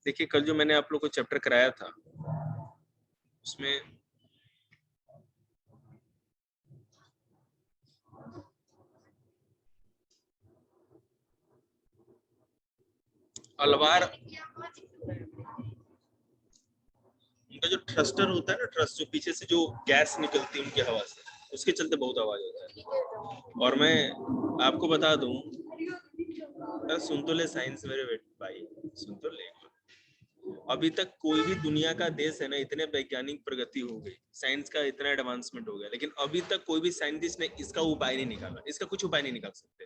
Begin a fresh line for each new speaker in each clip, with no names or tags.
देखिए कल जो मैंने आप लोग को चैप्टर कराया था उसमें अलवार उनका जो थ्रस्टर होता है ना, थ्रस्ट जो पीछे से जो गैस निकलती है उनकी हवा से, उसके चलते बहुत आवाज होता है। और मैं आपको बता दूं, सुन तो ले साइंस मेरे भाई, सुन तो ले। अभी तक कोई भी दुनिया का देश है ना, इतने वैज्ञानिक प्रगति हो गई, साइंस का इतना एडवांसमेंट हो गया, लेकिन अभी तक कोई भी साइंटिस्ट ने इसका उपाय नहीं निकाला, इसका कुछ उपाय नहीं निकाल सकते।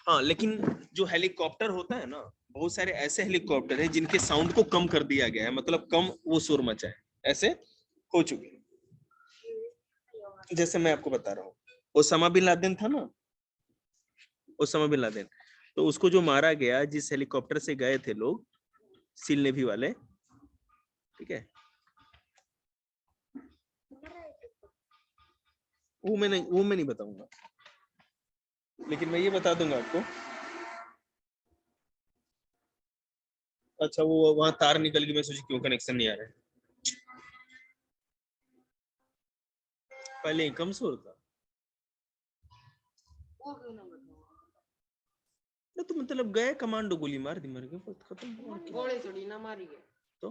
हाँ, लेकिन जो हेलीकॉप्टर होता है ना, बहुत सारे ऐसे हेलीकॉप्टर है जिनके साउंड को कम कर दिया गया है, मतलब कम वो शोर मचाए, ऐसे हो चुके। जैसे मैं आपको बता रहा हूँ, ओसामा बिन लादेन था ना, ओसामा बिन लादेन, तो उसको जो मारा गया, जिस हेलीकॉप्टर से गए थे लोग, सील नेवी वाले, ठीक है, वो मैं नहीं बताऊंगा, लेकिन मैं ये बता दूंगा आपको। अच्छा, वो वहां तार निकल गई, मैं सोची क्यों कनेक्शन नहीं आ रहा है, पहले कमजोर था ना, तो मतलब गए कमांडो, गोली मार दी, मर गए, खत्म, गोली थोड़ी ना मारी गए तो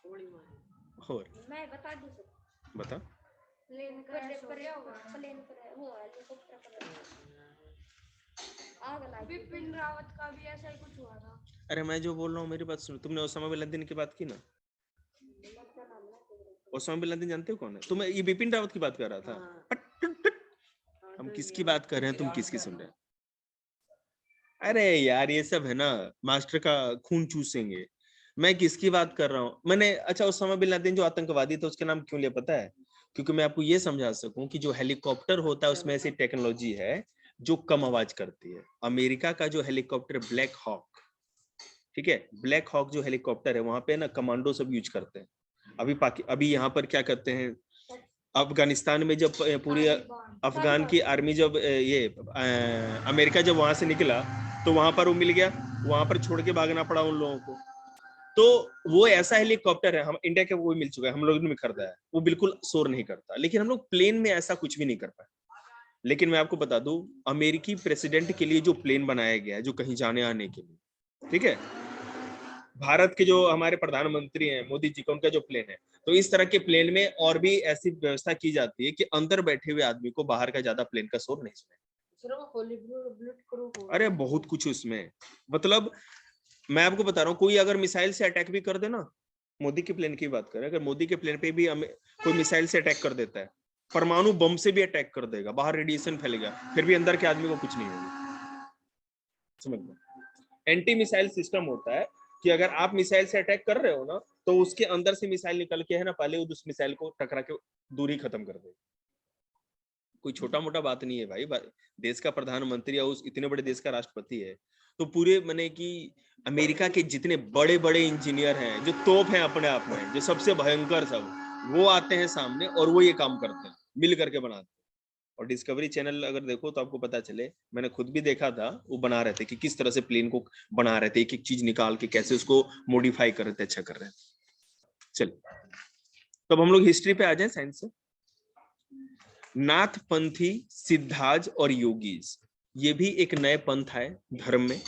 गोली मारी। और मैं बता दूं, बता, प्लेन क्रैश हो गया होगा, प्लेन क्रैश हुआ, हेलीकॉप्टर क्रैश, आग लगी। बिपिन रावत का भी ऐसा ही कुछ हुआ था। अरे मैं जो बोल रहा हूँ मेरी बात सुनो, तुमने ओसामा बिन लादेन की बात की ना, ओसामा बिन लादेन जानते हो कौन है? तुम्हें ये बिपिन रावत की बात कर रहा था। हम किसकी बात कर रहे हैं, तुम किसकी सुन रहे हैं? अरे यार ये सब है ना, मास्टर का खून चूसेंगे। मैं किसकी बात कर रहा हूँ मैंने, अच्छा ओसामा बिन लादेन जो आतंकवादी था उसका नाम क्यों लिया पता है? क्योंकि मैं आपको ये समझा सकूं कि जो हेलीकॉप्टर होता है उसमें ऐसी टेक्नोलॉजी है जो कम आवाज करती है। अमेरिका का जो हेलीकॉप्टर ब्लैक हॉक, ठीक है, ब्लैक हॉक जो हेलीकॉप्टर है वहां पे ना कमांडो सब यूज करते हैं। अभी यहाँ पर क्या करते हैं, अफगानिस्तान में जब पूरी अफगान की आर्मी जब अमेरिका जब वहां से निकला तो वहां पर वो मिल गया, वहां पर छोड़ के भागना पड़ा उन लोगों को। तो वो ऐसा हेलीकॉप्टर है, हम इंडिया के वो मिल चुका है, हम लोगों ने खरीदा है, वो बिल्कुल शोर नहीं करता, लेकिन हम लोग प्लेन में ऐसा कुछ भी नहीं कर पाए। लेकिन मैं आपको बता दूं, अमेरिकी प्रेसिडेंट के लिए जो प्लेन बनाया गया है, जो कहीं जाने आने के लिए, ठीक है, भारत के जो हमारे प्रधानमंत्री हैं मोदी जी का, उनका जो प्लेन है, तो इस तरह के प्लेन में और भी ऐसी व्यवस्था की जाती है कि अंदर बैठे हुए आदमी को बाहर का ज्यादा प्लेन का शोर नहीं सुने। अरे बहुत कुछ उसमें, मतलब मैं आपको बता रहा हूँ, कोई अगर मिसाइल से अटैक भी कर दे ना, मोदी के प्लेन की बात करें, अगर मोदी के प्लेन पे भी कोई मिसाइल से अटैक कर देता है, परमाणु बम से भी अटैक कर देगा, बाहर रेडिएशन फैलेगा, फिर भी अंदर के आदमी को कुछ नहीं होगा। समझ लो, एंटी मिसाइल सिस्टम होता है कि अगर आप मिसाइल से अटैक कर रहे हो ना, तो उसके अंदर से मिसाइल निकल के है ना, पहले उस मिसाइल को टकरा के दूरी खत्म कर देगा। कोई छोटा मोटा बात नहीं है भाई, देश का प्रधानमंत्री या उस इतने बड़े देश का राष्ट्रपति है, तो पूरे मैंने कि अमेरिका के जितने बड़े बड़े इंजीनियर हैं, जो तोप हैं अपने आप में, जो सबसे भयंकर सब, वो आते हैं सामने और वो ये काम करते हैं, मिल करके बनाते हैं। और डिस्कवरी चैनल अगर देखो तो आपको पता चले, मैंने खुद भी देखा था, वो बना रहे थे कि किस तरह से प्लेन को बना रहे थे, एक एक चीज निकाल के कैसे उसको मॉडिफाई कर रहे थे, अच्छा कर रहे थे। चलिए तब हम लोग हिस्ट्री पे आ जाए, साइंस से। नाथपंथी, सिद्धाज और योगीज, ये भी एक नए पंथ है धर्म में,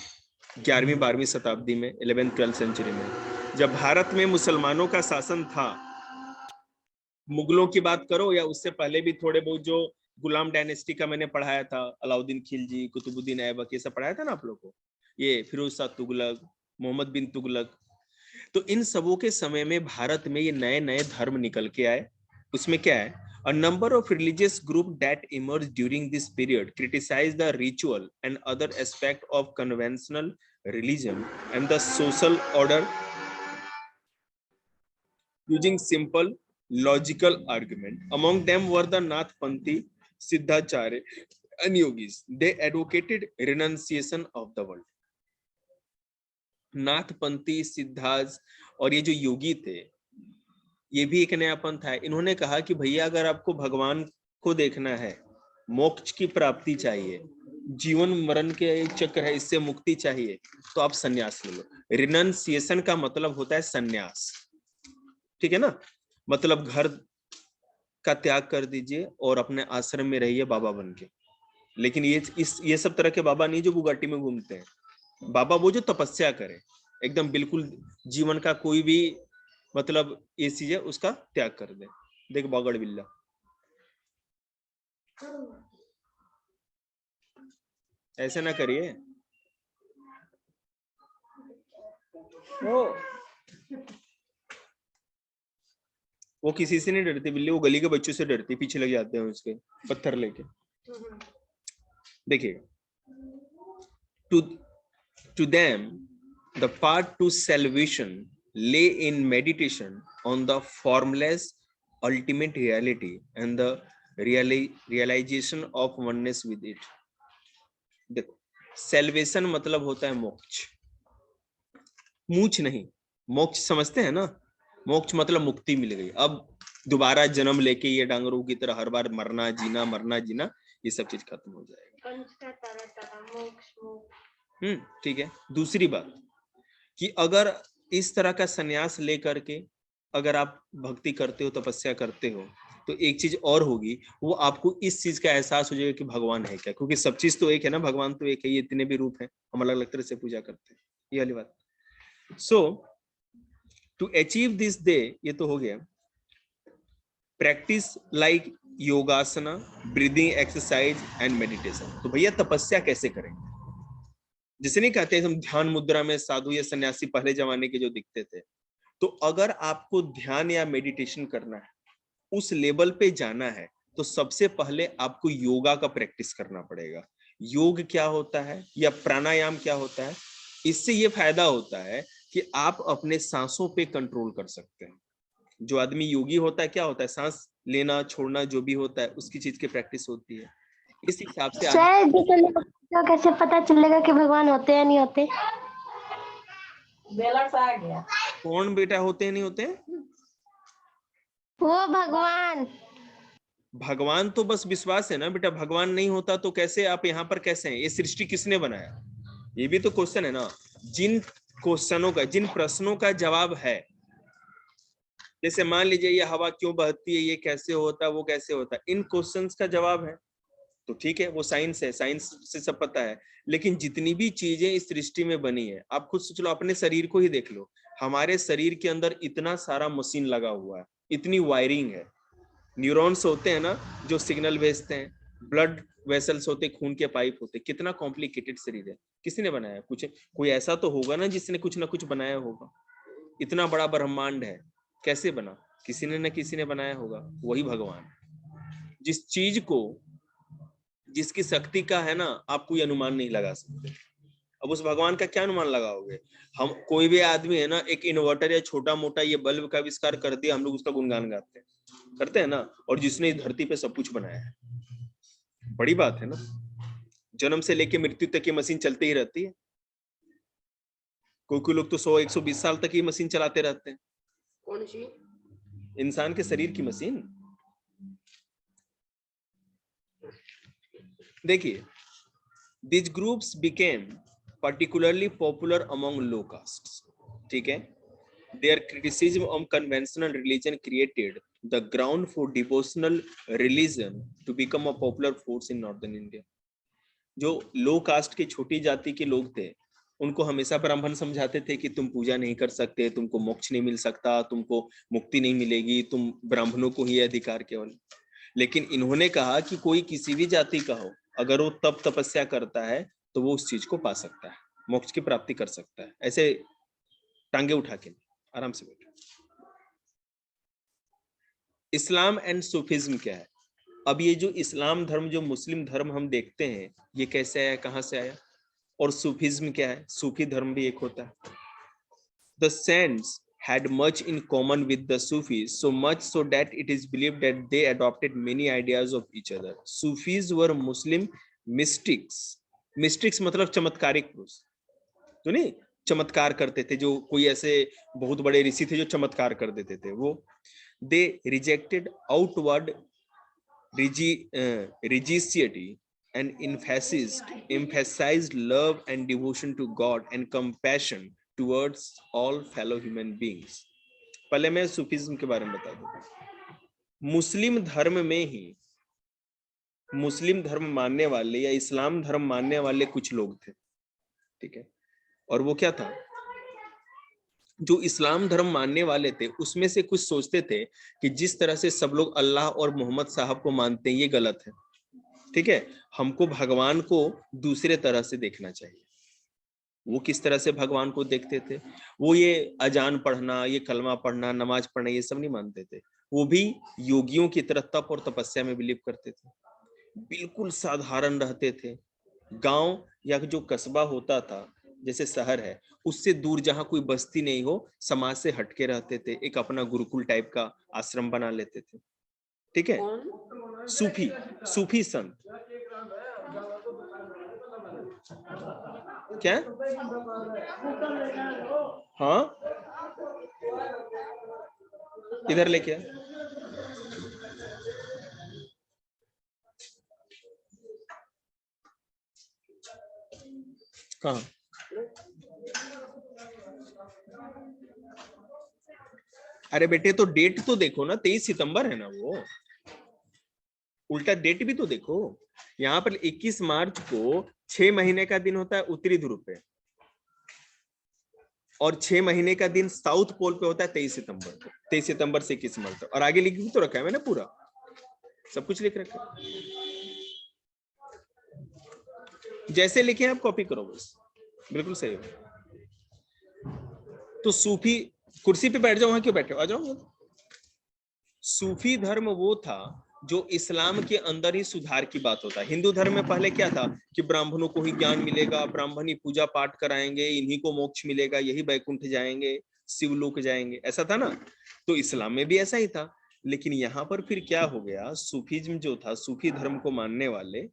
11वीं-12वीं शताब्दी में, 11th-12th सेंचुरी में, जब भारत में मुसलमानों का शासन था। मुगलों की बात करो या उससे पहले भी थोड़े बहुत जो गुलाम डायनेस्टी का मैंने पढ़ाया था, अलाउद्दीन खिलजी, कुतुबुद्दीन ऐबक, ये सब पढ़ाया था ना आप लोगों को, ये फिरोज शाह तुगलक, मोहम्मद बिन तुगलक, तो इन सबों के समय में भारत में ये नए नए धर्म निकल के आए। उसमें क्या है, a number of religious group that emerged during this period criticized the ritual and other aspect of conventional religion and the social order using simple logical argument. Among them were the Nathpanthi, Siddhacharya and yogis. They advocated renunciation of the world. Nathpanthi, सिद्धाज और ये जो योगी थे, ये भी एक नया पंथ है। इन्होंने कहा कि भैया अगर आपको भगवान को देखना है, मोक्ष की प्राप्ति चाहिए, जीवन मरण के एक चक्र है, इससे मुक्ति चाहिए तो आप संन्यास ले लो। रिनंसिएशन का मतलब होता है संन्यास, ठीक है ना, मतलब घर का त्याग कर दीजिए और अपने आश्रम में रहिए बाबा बन के। लेकिन ये सब तरह के बाबा नहीं जो बुगाटी में घूमते हैं। बाबा वो जो तपस्या करे, एकदम बिल्कुल जीवन का कोई भी मतलब ये चीज है उसका त्याग कर दे। देख बागड़ बिल्ला, ऐसे ना करिए। वो किसी से नहीं डरती बिल्ली, वो गली के बच्चों से डरती, पीछे लग जाते हैं उसके पत्थर लेके। देखिएगा, to them the path to salvation lay in meditation on the formless ultimate reality and the realization of oneness with it. देखो, सेल्वेशन मतलब होता है मोक्ष, मूछ नहीं, मोक्ष समझते हैं ना, मोक्ष मतलब मुक्ति मिल गई, अब दोबारा जन्म लेके ये डांगरों की तरह हर बार मरना जीना ये सब चीज खत्म हो जाएगा। ठीक है। दूसरी बात कि अगर इस तरह का संन्यास लेकर के अगर आप भक्ति करते हो, तपस्या करते हो, तो एक चीज और होगी, वो आपको इस चीज का एहसास हो जाएगा कि भगवान है क्या, क्योंकि सब चीज तो एक है ना, भगवान तो एक है, ये इतने भी रूप हैं, हम अलग अलग तरह से पूजा करते हैं, ये वाली बात। सो टू अचीव दिस डे, ये तो हो गया, practice like योगासना, breathing exercise and meditation. तो भैया तपस्या कैसे करेंगे? जिसे नहीं कहते हम ध्यान मुद्रा में साधु या सन्यासी पहले जमाने के जो दिखते थे, तो अगर आपको ध्यान या मेडिटेशन करना है, उस लेवल पे जाना है, तो सबसे पहले आपको योगा का प्रैक्टिस करना पड़ेगा। योग क्या होता है या प्राणायाम क्या होता है? इससे ये फायदा होता है कि आप अपने सांसों पे कंट्रोल कर सकते हैं। जो आदमी योगी होता है क्या होता है, सांस लेना छोड़ना जो भी होता है उसकी चीज की प्रैक्टिस होती है। इस हिसाब से
तो कैसे पता चलेगा कि भगवान होते हैं नहीं होते?
आ गया। कौन बेटा होते हैं नहीं होते हैं?
वो
भगवान तो बस विश्वास है ना बेटा, भगवान नहीं होता तो कैसे आप यहाँ पर कैसे हैं? ये सृष्टि किसने बनाया? ये भी तो क्वेश्चन है ना। जिन क्वेश्चनों का, जिन प्रश्नों का जवाब है, जैसे मान लीजिए ये हवा क्यों बहती है, ये कैसे होता है, वो कैसे होता है, इन क्वेश्चंस का जवाब है तो ठीक है, वो साइंस है, साइंस से सब पता है। लेकिन जितनी भी चीजें इस सृष्टि में बनी है, आप खुद सोच लो, अपने शरीर को ही देख लो, हमारे शरीर के अंदर इतना सारा मशीन लगा हुआ है, इतनी वायरिंग है, न्यूरॉन्स होते हैं ना जो सिग्नल भेजते हैं, ब्लड वेसल्स होते, खून के पाइप होते, कितना कॉम्प्लिकेटेड शरीर है। किसी ने बनाया? कुछ कोई ऐसा तो होगा ना जिसने कुछ ना कुछ बनाया होगा। इतना बड़ा ब्रह्मांड है, कैसे बना? किसी ने ना किसी ने बनाया होगा, वही भगवान। जिस चीज को, जिसकी शक्ति का है ना, आप कोई अनुमान नहीं लगा सकते। अब उस भगवान का क्या अनुमान लगाओगे? हम कोई भी आदमी है ना, एक इन्वर्टर या छोटा मोटा ये बल्ब का आविष्कार कर दिया, हम लोग उसका गुणगान गाते हैं, करते हैं ना। और जिसने इस धरती पे सब कुछ बनाया है, बड़ी बात है ना। जन्म से लेके मृत्यु तक ये मशीन चलती ही रहती है। कोई लोग तो 100-120 साल तक ये मशीन चलाते रहते हैं। कौन सी? इंसान के शरीर की मशीन। देखिए, these groups became particularly popular among low castes, ठीक है। Their criticism of conventional religion created the ground for devotional religion to become a popular force in northern India. जो लो कास्ट की छोटी जाति के लोग थे, उनको हमेशा ब्राह्मण समझाते थे कि तुम पूजा नहीं कर सकते, तुमको मोक्ष नहीं मिल सकता, तुमको मुक्ति नहीं मिलेगी, तुम ब्राह्मणों को ही अधिकार केवल। लेकिन इन्होंने कहा कि कोई किसी भी जाति का हो, अगर वो तप तपस्या करता है तो वो उस चीज को पा सकता है, मोक्ष की प्राप्ति कर सकता है। ऐसे टांगे उठा के, आराम से बैठो। इस्लाम एंड सूफिज्म क्या है? अब ये जो इस्लाम धर्म, जो मुस्लिम धर्म हम देखते हैं, ये कैसे आया, कहां से आया? और सूफिज्म क्या है? सूफी धर्म भी एक होता है। The saints had much in common with the Sufis, so much so that it is believed that they adopted many ideas of each other. Sufis were Muslim mystics. Mystics मतलब चमत्कारिक पुरुष, तो नहीं, चमत्कार करते थे, जो कोई ऐसे बहुत बड़े ऋषि थे जो चमत्कार कर देते थे वो। They rejected outward religiosity and emphasized love and devotion to God and compassion towards all fellow human beings. पहले मैं सूफीज्म के बारे में बता दूं। मुस्लिम धर्म में ही मुस्लिम धर्म मानने वाले या इस्लाम धर्म मानने वाले कुछ लोग थे, ठीक है, और वो क्या था, जो इस्लाम धर्म मानने वाले थे उसमें से कुछ सोचते थे कि जिस तरह से सब लोग अल्लाह और मोहम्मद साहब को मानते हैं ये गलत है, ठीक है, हमको भगवान को दूसरे तरह से देखना चाहिए। वो किस तरह से भगवान को देखते थे, वो ये अजान पढ़ना, ये कलमा पढ़ना, नमाज पढ़ना, ये सब नहीं मानते थे। वो भी योगियों की तरह तप और तपस्या में बिलीव करते थे, बिल्कुल साधारण रहते थे। गांव या जो कस्बा होता था, जैसे शहर है, उससे दूर जहां कोई बस्ती नहीं हो, समाज से हटके रहते थे, एक अपना गुरुकुल टाइप का आश्रम बना लेते थे, ठीक है। सूफी सूफी संत क्या, हाँ इधर लेके आ। कहाँ, अरे बेटे तो डेट तो देखो ना, 23 सितंबर है ना, वो उल्टा डेट भी तो देखो। यहाँ पर 21 मार्च को 6 महीने का दिन होता है उत्तरी ध्रुव पे, और 6 महीने का दिन साउथ पोल पे होता है 23 सितंबर को। 23 सितंबर से 21 मार्च तक, और आगे लिख भी तो रखा है मैंने, पूरा सब कुछ लिख रखा है, जैसे लिखे आप कॉपी करो बस, बिल्कुल सही हो। तो सूफी, कुर्सी पे बैठ जाओ, वहां क्यों बैठे हो, आ जाओ। सूफी धर्म वो था जो इस्लाम के अंदर ही सुधार की बात होता है। हिंदू धर्म में पहले क्या था कि ब्राह्मणों को ही ज्ञान मिलेगा, ब्राह्मण ही पूजा पाठ कराएंगे, इन्हीं को मोक्ष मिलेगा, यही बैकुंठ जाएंगे, शिवलोक जाएंगे, ऐसा था ना। तो इस्लाम में भी ऐसा ही था, लेकिन यहाँ पर फिर क्या हो गया, सूफीज्म जो था, सूफी धर्म को मानने वाले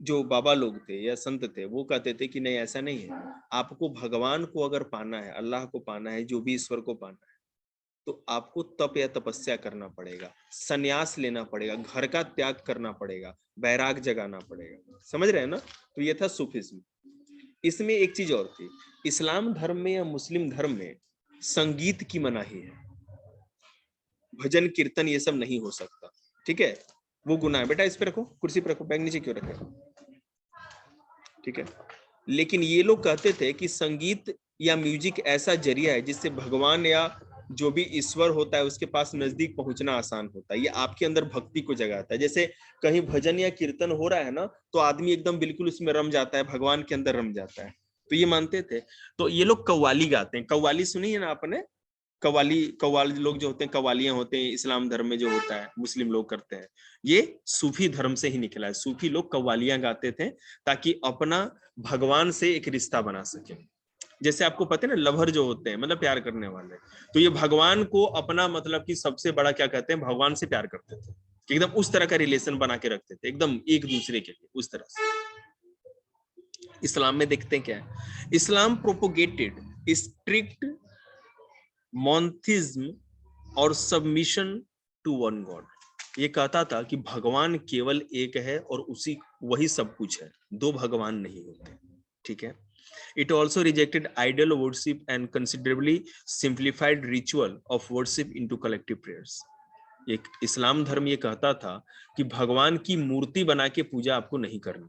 जो बाबा लोग थे या संत थे, वो कहते थे कि नहीं ऐसा नहीं है, आपको भगवान को अगर पाना है, अल्लाह को पाना है, जो भी ईश्वर को पाना है, तो आपको तप या तपस्या करना पड़ेगा, संन्यास लेना पड़ेगा, घर का त्याग करना पड़ेगा, वैराग जगाना पड़ेगा। समझ रहे हैं ना। तो ये था सूफिज्म। इसमें एक चीज और थी, इस्लाम धर्म में या मुस्लिम धर्म में संगीत की मनाही है, भजन कीर्तन ये सब नहीं हो सकता, ठीक है, वो गुनाह है। बेटा इस पे रखो, कुर्सी पे रखो, बैग नीचे क्यों रखे, ठीक है। लेकिन ये लोग कहते थे कि संगीत या म्यूजिक ऐसा जरिया है जिससे भगवान या जो भी ईश्वर होता है उसके पास नजदीक पहुंचना आसान होता है, ये आपके अंदर भक्ति को जगाता है। जैसे कहीं भजन या कीर्तन हो रहा है ना, तो आदमी एकदम बिल्कुल उसमें रम जाता है, भगवान के अंदर रम जाता है। तो ये मानते थे। तो ये लोग कव्वाली गाते हैं, कव्वाली सुनी है ना आपने, कव्वाली लोग जो होते हैं, कव्वालियां होते हैं, इस्लाम धर्म में जो होता है, मुस्लिम लोग करते हैं, ये सूफी धर्म से ही निकला है। सूफी लोग कव्वालियां गाते थे ताकि अपना भगवान से एक रिश्ता बना सके। जैसे आपको पता है ना, लवर जो होते हैं मतलब प्यार करने वाले, तो ये भगवान को अपना मतलब कि सबसे बड़ा क्या कहते हैं, भगवान से प्यार करते थे, एकदम उस तरह का रिलेशन बना के रखते थे, एकदम एक दूसरे के लिए उस तरह से। इस्लाम में देखते हैं क्या है, इस्लाम प्रोपोगेटेड स्ट्रिक्ट मोनोथिज्म और सबमिशन टू वन गॉड। ये कहता था कि भगवान केवल एक है और उसी वही सब कुछ है, दो भगवान नहीं होते, ठीक है। It also rejected idol worship and considerably simplified ritual of worship into collective prayers. एक इस्लाम धर्म ये कहता था कि भगवान की मूर्ति बना के पूजा आपको नहीं करनी,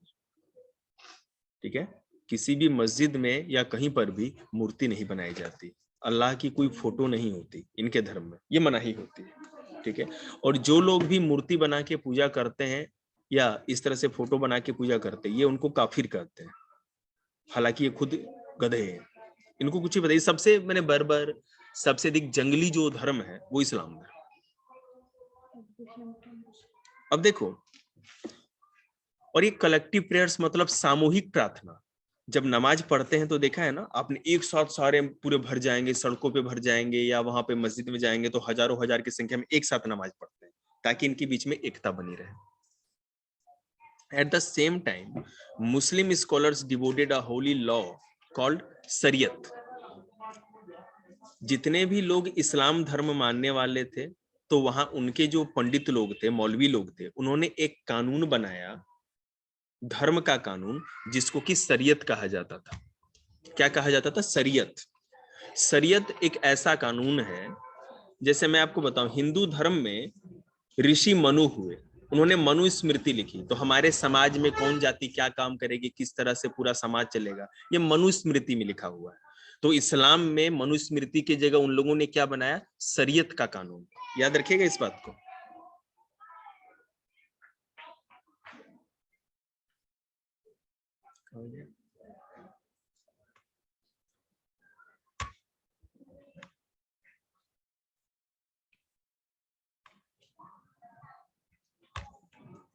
ठीक है। किसी भी मस्जिद में या कहीं पर भी मूर्ति नहीं बनाई जाती, अल्लाह की कोई फोटो नहीं होती, इनके धर्म में ये मनाही होती है, ठीक है। और जो लोग भी मूर्ति बना के पूजा करते हैं या इस तरह से फोटो बना के पूजा करते हैं, ये उनको काफिर कहते हैं, हालांकि ये खुद गधे हैं, इनको कुछ ही बताइए। सबसे मैंने बर्बर, सबसे अधिक जंगली जो धर्म है वो इस्लाम है। अब देखो, और ये कलेक्टिव प्रेयर्स मतलब सामूहिक प्रार्थना, जब नमाज पढ़ते हैं तो देखा है ना आपने, एक साथ सारे पूरे भर जाएंगे, सड़कों पे भर जाएंगे या वहां पे मस्जिद में जाएंगे, तो हजारों हजार की संख्या में एक साथ नमाज पढ़ते हैं ताकि इनके बीच में एकता बनी रहे। At the same time, Muslim scholars devoted a holy law called शरीयत। जितने भी लोग इस्लाम धर्म मानने वाले थे, तो वहां उनके जो पंडित लोग थे, मौलवी लोग थे, उन्होंने एक कानून बनाया धर्म का कानून, जिसको कि शरीयत कहा जाता था। क्या कहा जाता था? शरीयत। शरीयत एक ऐसा कानून है, जैसे मैं आपको बताऊं, हिंदू धर्म में ऋषि मनु हुए, उन्होंने मनु स्मृति लिखी। तो हमारे समाज में कौन जाति क्या काम करेगी, किस तरह से पूरा समाज चलेगा, ये मनु स्मृति में लिखा हुआ है। तो इस्लाम में मनु स्मृति की जगह उन लोगों ने क्या बनाया? शरीयत का कानून। याद रखिएगा इस बात को।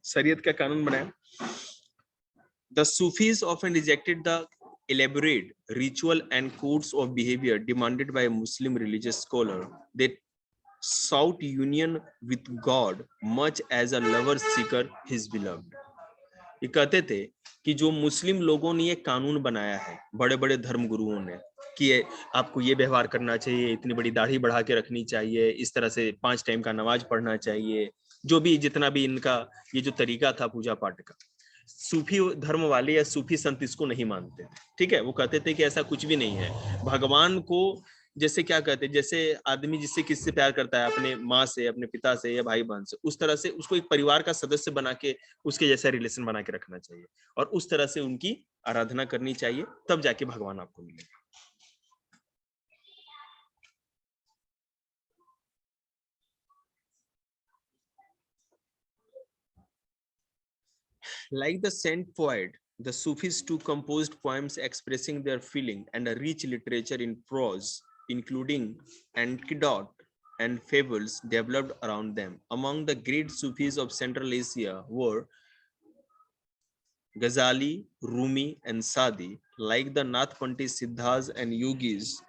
शरीयत का कानून बनाया। The Sufis often rejected the elaborate ritual and codes of behavior demanded by a Muslim religious scholar. They sought union with God much as a lover seeker his beloved. ये कहते थे कि जो मुस्लिम लोगों ने ये कानून बनाया है, बड़े बड़े धर्म गुरुओं ने, कि आपको ये व्यवहार करना चाहिए, इतनी बड़ी दाढ़ी बढ़ा के रखनी चाहिए, इस तरह से 5 टाइम का नमाज पढ़ना चाहिए, जो भी जितना भी इनका ये जो तरीका था पूजा पाठ का, सूफी धर्म वाले या सूफी संत इसको नहीं मानते थे। ठीक है, वो कहते थे कि ऐसा कुछ भी नहीं है। भगवान को जैसे क्या कहते हैं, जैसे आदमी जिससे किससे प्यार करता है, अपने माँ से, अपने पिता से या भाई बहन से, उस तरह से उसको एक परिवार का सदस्य बना के उसके जैसा रिलेशन बना के रखना चाहिए और उस तरह से उनकी आराधना करनी चाहिए, तब जाके भगवान आपको मिलेगा। Like the saint poet, the Sufis too composed poems expressing their feeling and a rich literature in prose, including anecdote and fables developed around them. Among the great Sufis of Central Asia were Ghazali, Rumi, and Sadi. Like the Nathpanti Siddhas and Yogis,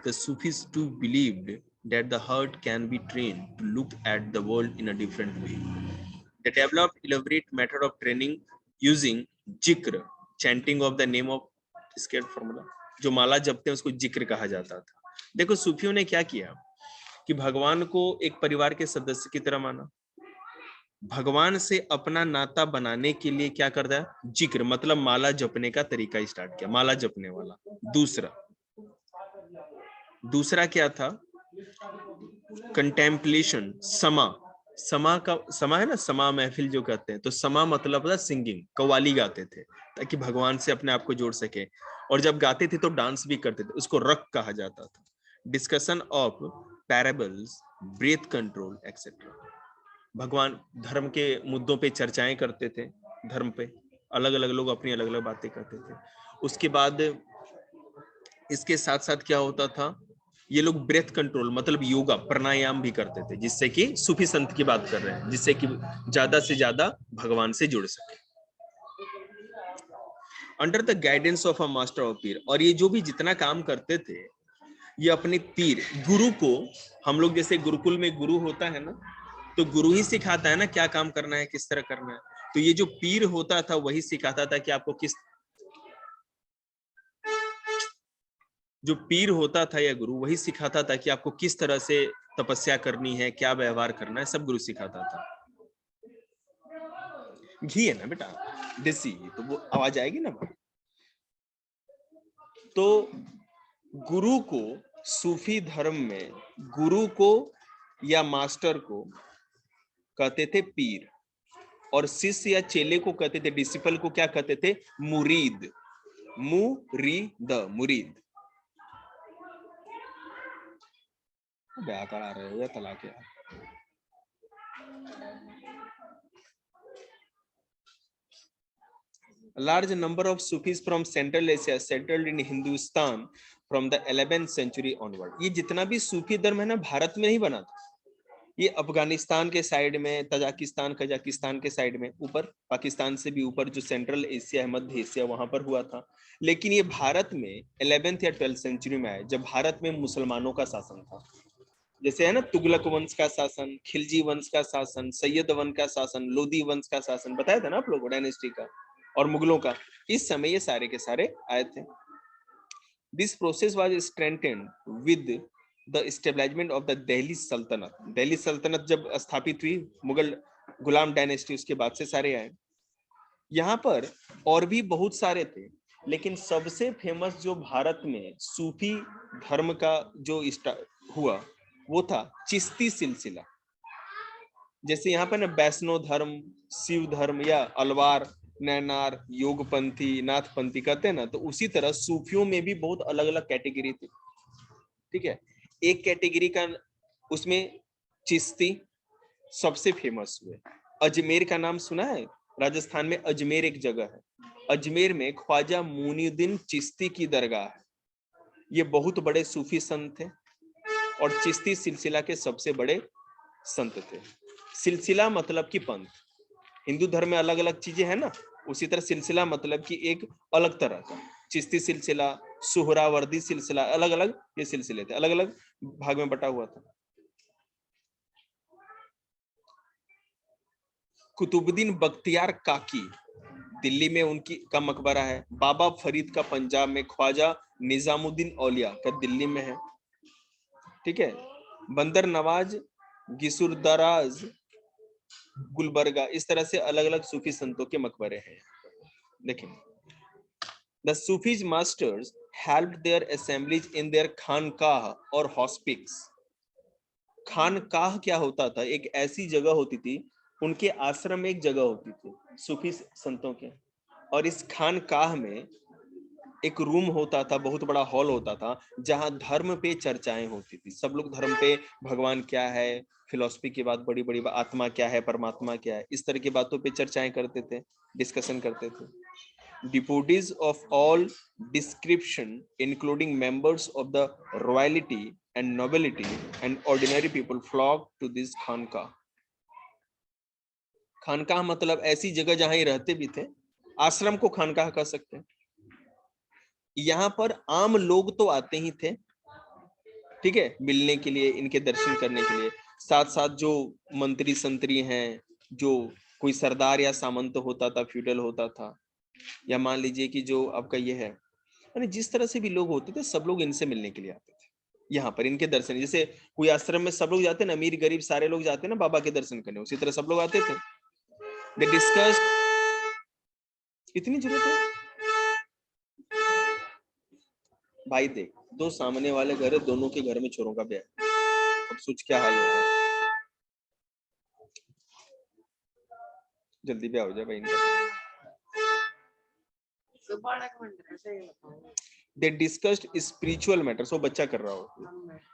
the Sufis too believed that the heart can be trained to look at the world in a different way. They developed elaborate method of training using जिक्र, chanting of the name of scared formula, जो माला जपते हैं उसको जिक्र कहा जाता था। देखो सूफियों ने क्या किया कि भगवान को एक परिवार के सदस्य की तरह माना, भगवान से अपना नाता बनाने के लिए क्या करता है? जिक्र, मतलब माला जपने का तरीका स्टार्ट किया, माला जपने वाला। दूसरा क्या था? कंटेम्पलेशन, समा है ना, समा महफिल जो कहते हैं, तो समा मतलब था सिंगिंग, कव्वाली गाते थे ताकि भगवान से अपने आप को जोड़ सके, और जब गाते थे तो डांस भी करते थे, उसको रक कहा जाता था। Discussion of parables, breath control etcetera, भगवान धर्म के मुद्दों पे चर्चाएं करते थे, धर्म पे अलग अलग लोग अपनी अलग अलग बातें करते थे। उसके बाद इसके साथ साथ क्या होता था, ये लोग ब्रेथ कंट्रोल मतलब योगा प्राणायाम भी करते थे, जिससे कि सूफी संत की बात कर रहे हैं, जिससे कि ज्यादा से ज्यादा भगवान से जुड़ सके। Under the guidance of a master of पीर, और ये जो भी जितना काम करते थे, ये अपने पीर गुरु को, हम लोग जैसे गुरुकुल में गुरु होता है ना, तो गुरु ही सिखाता है ना क्या काम करना है, किस तरह करना है। तो ये जो पीर होता था वही सिखाता था कि आपको किस, जो पीर होता था या गुरु वही सिखाता था कि आपको किस तरह से तपस्या करनी है, क्या व्यवहार करना है, सब गुरु सिखाता था। घी है ना बेटा, देसी घी, तो वो आवाज आएगी ना। तो गुरु को सूफी धर्म में, गुरु को या मास्टर को कहते थे पीर, और शिष्य या चेले को कहते थे, डिसिपल को क्या कहते थे? मुरीद। मुरीद। व्याकरण आ रहे हो या तलाक यार। A large number of Sufis from Central Asia settled in Hindustan from the 11th century onward. ये जितना भी सूफी धर्म है ना, भारत में नहीं बना था, ये अफगानिस्तान के साइड में, तजाकिस्तान, कजाकिस्तान के साइड में, ऊपर पाकिस्तान से भी ऊपर जो सेंट्रल एशिया है, मध्य एशिया, वहां पर हुआ था। लेकिन ये भारत में 11th या 12th सेंचुरी में आया, जब भारत में मुसलमानों का शासन था। जैसे है ना तुगलक वंश का शासन, खिलजी वंश का शासन, सैयद वंश का शासन, लोधी वंश का शासन, बताया था ना आप लोगों को, डायनेस्टी का, और मुगलों का। इस समय ये सारे के सारे आए थे। This process was strengthened with the establishment of the Delhi सल्तनत। दिल्ली सल्तनत जब स्थापित हुई, मुगल गुलाम डायनेस्टी, उसके बाद से सारे आए। यहाँ पर और भी बहुत सारे थे, लेकिन सबसे फेमस जो भारत में सूफी धर्म का जो हुआ वो था चिश्ती सिलसिला। जैसे यहाँ पे ना वैष्णव धर्म, शिव धर्म या अलवार, नैनार, योगपंथी, नाथपंथी कहते हैं ना, तो उसी तरह सूफियों में भी बहुत अलग अलग कैटेगरी थी। ठीक है, एक कैटेगरी का उसमें चिश्ती सबसे फेमस हुए। अजमेर का नाम सुना है? राजस्थान में अजमेर एक जगह है, अजमेर में ख्वाजा मुइनुद्दीन चिश्ती की दरगाह है। ये बहुत बड़े सूफी संत थे और चिश्ती सिलसिला के सबसे बड़े संत थे। सिलसिला मतलब कि पंथ। हिंदू धर्म में अलग अलग चीजें हैं ना, उसी तरह सिलसिला मतलब कि एक अलग तरह का। चिश्ती सिलसिला, सुहरावर्दी सिलसिला, अलग अलग ये सिलसिले थे, अलग अलग भाग में बटा हुआ था। कुतुबुद्दीन बख्तियार काकी, दिल्ली में उनकी का मकबरा है। बाबा फरीद का पंजाब में, ख्वाजा निजामुद्दीन औलिया का दिल्ली में है। ठीक है, बंदर नवाज गिसुरदराज गुलबर्गा, इस तरह से अलग अलग सूफी संतों के मकबरे हैं। देखिए, the Sufis masters helped their assemblies in their खानकाह और हॉस्पिक्स। खानकाह क्या होता था? एक ऐसी जगह होती थी, उनके आश्रम में एक जगह होती थी सूफी संतों के, और इस खानकाह में एक रूम होता था, बहुत बड़ा हॉल होता था, जहां धर्म पे चर्चाएं होती थी। सब लोग धर्म पे, भगवान क्या है, फिलॉसफी की बात, बड़ी बड़ी आत्मा क्या है, परमात्मा क्या है, इस तरह की बातों पे चर्चाएं करते थे, डिस्कशन करते थे। Devotees of all description including members of the royalty and nobility and ordinary people flock to this खानकाह। खानकाह मतलब ऐसी जगह जहां ये रहते भी थे, आश्रम को खानकाह कह सकते हैं। यहाँ पर आम लोग तो आते ही थे, ठीक है, मिलने के लिए, इनके दर्शन करने के लिए। साथ साथ जो मंत्री संतरी हैं, जो कोई सरदार या सामंत होता था, फ्यूडल होता था, या मान लीजिए कि जो आपका ये है, यानी जिस तरह से भी लोग होते थे, सब लोग इनसे मिलने के लिए आते थे यहाँ पर, इनके दर्शन। जैसे कोई आश्रम में सब लोग जाते हैं ना, अमीर गरीब सारे लोग जाते हैं ना बाबा के दर्शन करने, उसी तरह सब लोग आते थे। दे डिस्कस, इतनी जरूरत है भाई? देख, दो सामने वाले घर है, दोनों के घर में चोरों का ब्याह, अब सोच क्या हाल होगा। जल्दी ब्याह हो जाए भाई इनका। They discussed spiritual matters, वो बच्चा कर रहा हो।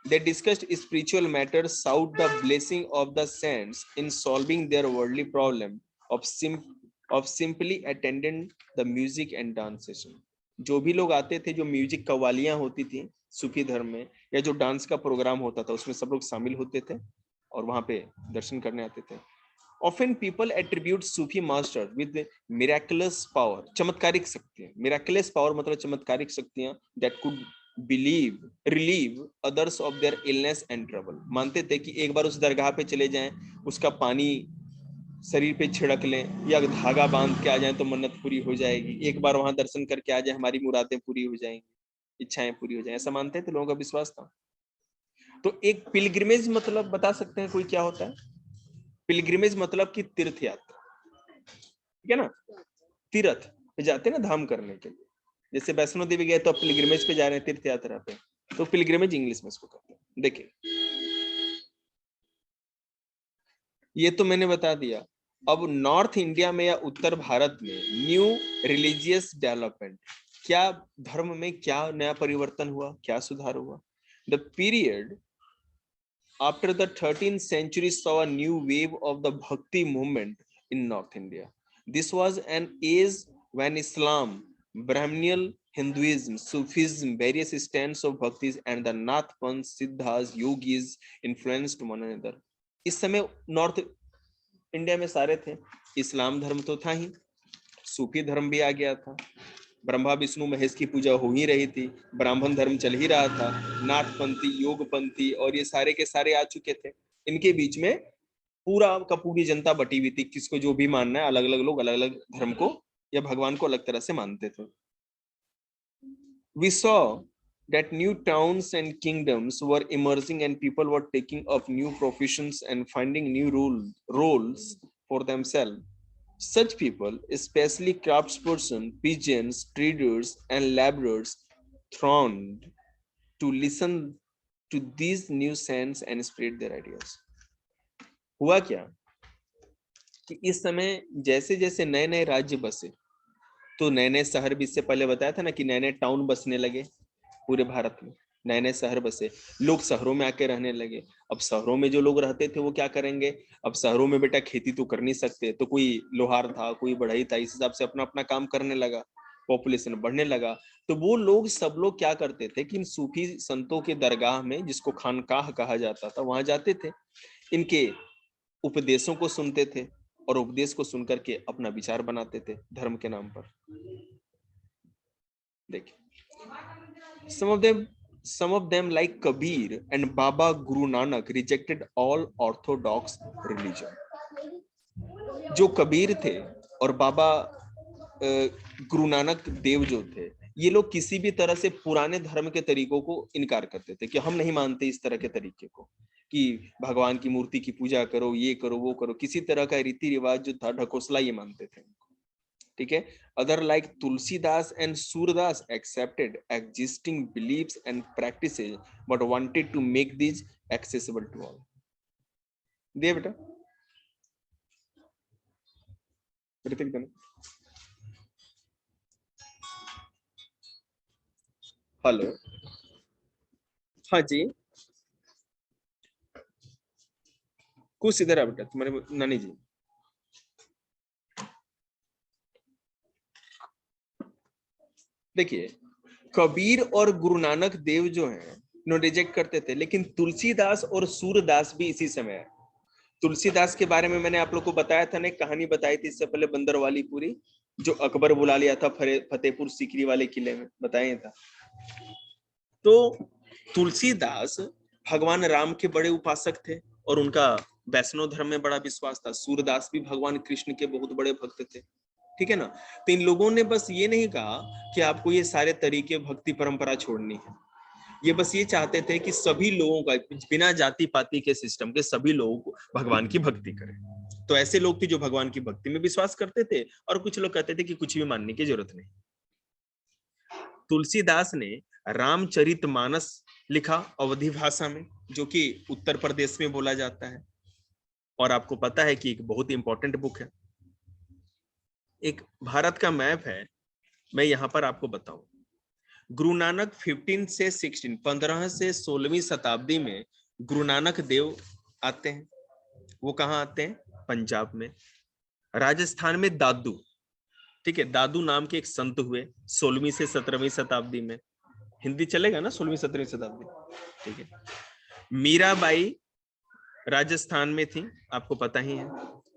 They discussed spiritual matters, sought the blessing of the saints in solving their worldly problem of simply attending the music and dance session. जो भी लोग आते थे, जो म्यूजिक कव्वालियां होती थी सूफी धर्म में, या जो डांस का प्रोग्राम होता था, उसमें सब लोग शामिल होते थे और वहां पे दर्शन करने आते थे। Often people attribute Sufi masters with miraculous power, चमत्कारिक शक्तियां। miraculous power मतलब चमत्कारिक शक्तियां, that could relieve others of their illness and trouble। मानते थे कि एक बार उस दरगाह पे चले जाएं, उसका पानी शरीर पे छिड़क लें या धागा बांध के आ जाएं तो मन्नत पूरी हो जाएगी। एक बार वहां दर्शन करके आ जाए, हमारी मुरादें पूरी हो जाएंगी, इच्छाएं पूरी हो जाएं, ऐसा मानते थे, लोगों का विश्वास था। तो एक पिलग्रिमेज मतलब बता सकते हैं कोई क्या होता है? पिलग्रिमेज मतलब कि तीर्थ यात्रा, ठीक है ना, तीर्थ पे जाते हैं ना धाम करने के लिए। जैसे वैष्णो देवी गए तो पिलग्रिमेज पे जा रहे हैं, तीर्थ यात्रा पे, तो पिलग्रिमेज इंग्लिश में इसको कहते हैं। देखिए, ये तो मैंने बता दिया। अब नॉर्थ इंडिया में या उत्तर भारत में न्यू रिलीजियस डेवलपमेंट, क्या धर्म में क्या नया परिवर्तन हुआ, क्या सुधार हुआ? The period after the 13th century saw a new wave of the bhakti movement in North India. This was an age when Islam, Brahmanial Hinduism, Sufism, various stands of bhaktis and the Nathpants, Siddhas, Yogis influenced one another. इस समय north India में सारे थे, इस्लाम धर्म तो था ही, सूफी धर्म भी आ गया था, ब्रह्मा विष्णु महेश की पूजा हो ही रही थी, ब्राह्मण धर्म चल ही रहा था, नाथपंथी, योगपंथी और ये सारे के सारे आ चुके थे। इनके बीच में पूरा का पूरी जनता बटी हुई थी, किसको जो भी मानना है, अलग अलग लोग अलग अलग धर्म को या भगवान को अलग तरह से मानते थे। We saw that new towns and kingdoms were emerging and people were taking up new professions and finding new roles for themselves. Such people, especially craftspersons, pigeons, traders, and laborers, thronged to listen to these new scents and spread their ideas. हुआ क्या कि इस समय जैसे जैसे नए नए राज्य बसे, तो नए नए शहर भी, इससे पहले बताया था ना कि नए नए टाउन बसने लगे पूरे भारत में, नए नए शहर बसे, लोग शहरों में आके रहने लगे। अब शहरों में जो लोग रहते थे वो क्या करेंगे, अब शहरों में बेटा खेती तो कर नहीं सकते, तो कोई लोहार था, कोई बढ़ई था, इस हिसाब से अपना अपना काम करने लगा, पॉपुलेशन बढ़ने लगा। तो वो लोग सब लोग क्या करते थे कि इन सूफी संतों के दरगाह में, जिसको खानकाह कहा जाता था, वहां जाते थे, इनके उपदेशों को सुनते थे और उपदेश को सुनकर के अपना विचार बनाते थे धर्म के नाम पर। देखिए, some of them like Kabir and Baba Guru Nanak rejected all orthodox religion. जो कबीर थे और बाबा गुरु नानक देव जो थे, ये लोग किसी भी तरह से पुराने धर्म के तरीकों को इनकार करते थे कि हम नहीं मानते इस तरह के तरीके को, कि भगवान की मूर्ति की पूजा करो, ये करो, वो करो, किसी तरह का रीति रिवाज जो था ढकोसला ये मानते थे। ठीक है। Other like Tulsidas and Surdas accepted existing beliefs and practices but wanted to make this accessible to all. दे बेटा ऋतिक देना। हेलो, हाँ जी, कुछ इधर आ बेटा, तुम्हारे नानी जी। देखिए, कबीर और गुरु नानक देव जो हैं, इन्होंने रिजेक्ट करते थे, लेकिन तुलसीदास और सूरदास भी इसी समय है। तुलसीदास के बारे में मैंने आप लोग को बताया था ना, कहानी बताई थी इससे पहले, बंदरवाली पूरी, जो अकबर बुला लिया था फतेहपुर सीकरी वाले किले में, बताया था। तो तुलसीदास भगवान राम के बड़े उपासक थे और उनका वैष्णव धर्म में बड़ा विश्वास था। सूरदास भी भगवान कृष्ण के बहुत बड़े भक्त थे। ठीक है ना। तो इन लोगों ने बस ये नहीं कहा कि आपको ये सारे तरीके भक्ति परंपरा छोड़नी है, ये बस ये चाहते थे कि सभी लोगों का, बिना जाति पाति के सिस्टम के, सभी लोग भगवान की भक्ति करें। तो ऐसे लोग थे जो भगवान की भक्ति में विश्वास करते थे, और कुछ लोग कहते थे कि कुछ भी मानने की जरूरत नहीं। तुलसीदास ने रामचरितमानस लिखा अवधी भाषा में, जो कि उत्तर प्रदेश में बोला जाता है, और आपको पता है कि एक बहुत इंपॉर्टेंट बुक है। एक भारत का मैप है, मैं यहां पर आपको बताऊं। गुरु नानक 15 से 16वीं शताब्दी में गुरु नानक देव आते हैं। वो कहाँ आते हैं? पंजाब में, राजस्थान में दादू। ठीक है, दादू नाम के एक संत हुए 16वीं से 17वीं शताब्दी में। हिंदी चलेगा ना? 16वीं 17वीं शताब्दी। ठीक है। मीराबाई राजस्थान में थी, आपको पता ही है,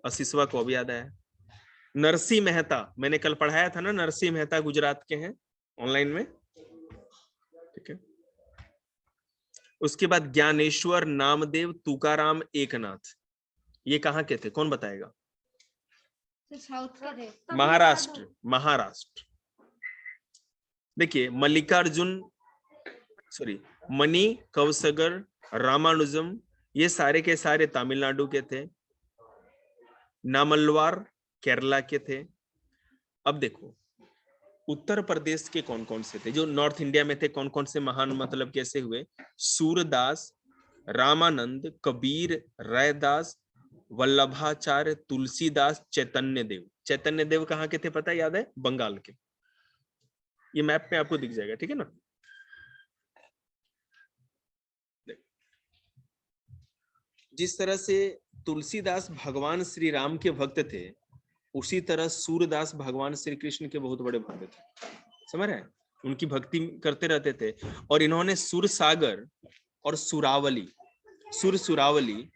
असिसवा को भी याद आया। नरसिंह मेहता, मैंने कल पढ़ाया था ना, नरसिंह मेहता गुजरात के हैं, ऑनलाइन में। ठीक है। उसके बाद ज्ञानेश्वर, नामदेव, तुकाराम, एकनाथ, ये कहाँ के थे? कौन बताएगा? महाराष्ट्र, महाराष्ट्र। देखिए, मल्लिकार्जुन, सॉरी, मणि कौसगर, रामानुजम, ये सारे के सारे तमिलनाडु के थे। नामलवार केरला के थे। अब देखो, उत्तर प्रदेश के कौन कौन से थे जो नॉर्थ इंडिया में थे? कौन कौन से महान, मतलब कैसे हुए? सूरदास, रामानंद, कबीर, रैदास, वल्लभाचार्य, तुलसीदास, चैतन्य देव। चैतन्य देव कहाँ के थे पता याद है? बंगाल के। ये मैप में आपको दिख जाएगा। ठीक है ना। जिस तरह से तुलसीदास भगवान श्री राम के भक्त थे, उसी तरह सूरदास भगवान श्री कृष्ण के बहुत बड़े भक्त थे। समझ रहे हैं? उनकी भक्ति करते रहते थे। और इन्होंने सुर सागर और सुरावली, सुर सुरावली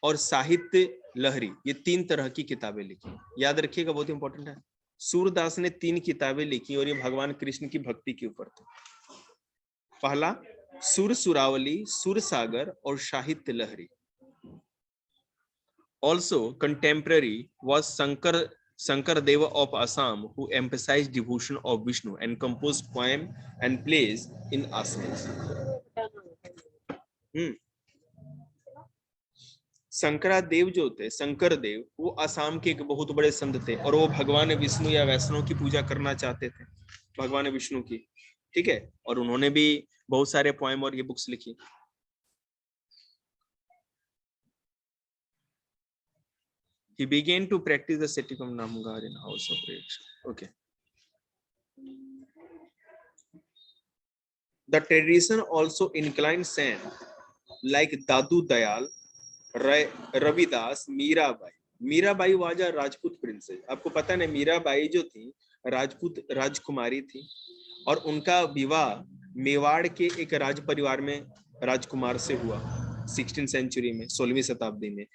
और साहित्य लहरी, ये 3 तरह की किताबें लिखी। याद रखिएगा, बहुत इंपॉर्टेंट है। सूरदास ने 3 किताबें लिखी और ये भगवान कृष्ण की भक्ति के ऊपर थे। पहला सुर सुरावली, सुर सागर और साहित्य लहरी। Also contemporary was Shankardeva of Assam, who emphasized devotion of Vishnu and composed poem and plays in asanas. शंकरादेव जो थे, शंकर देव, वो असम के एक बहुत बड़े संत थे और वो भगवान विष्णु या वैष्णव की पूजा करना चाहते थे, भगवान विष्णु की, ठीक है। और उन्होंने भी बहुत सारे पोएम और ये बुक्स लिखी। He began to practice the Satyakam Namgar in house of Rex. Okay. The tradition also inclines saint like Dadu Dayal, Ravidas, Mirabai. Mirabai was a Rajput princess. आपको पता है ना, मीराबाई जो थी राजपूत राजकुमारी थी और उनका विवाह मेवाड़ के एक राज परिवार में राजकुमार से हुआ 16वीं सेंचुरी में, 16वीं शताब्दी में।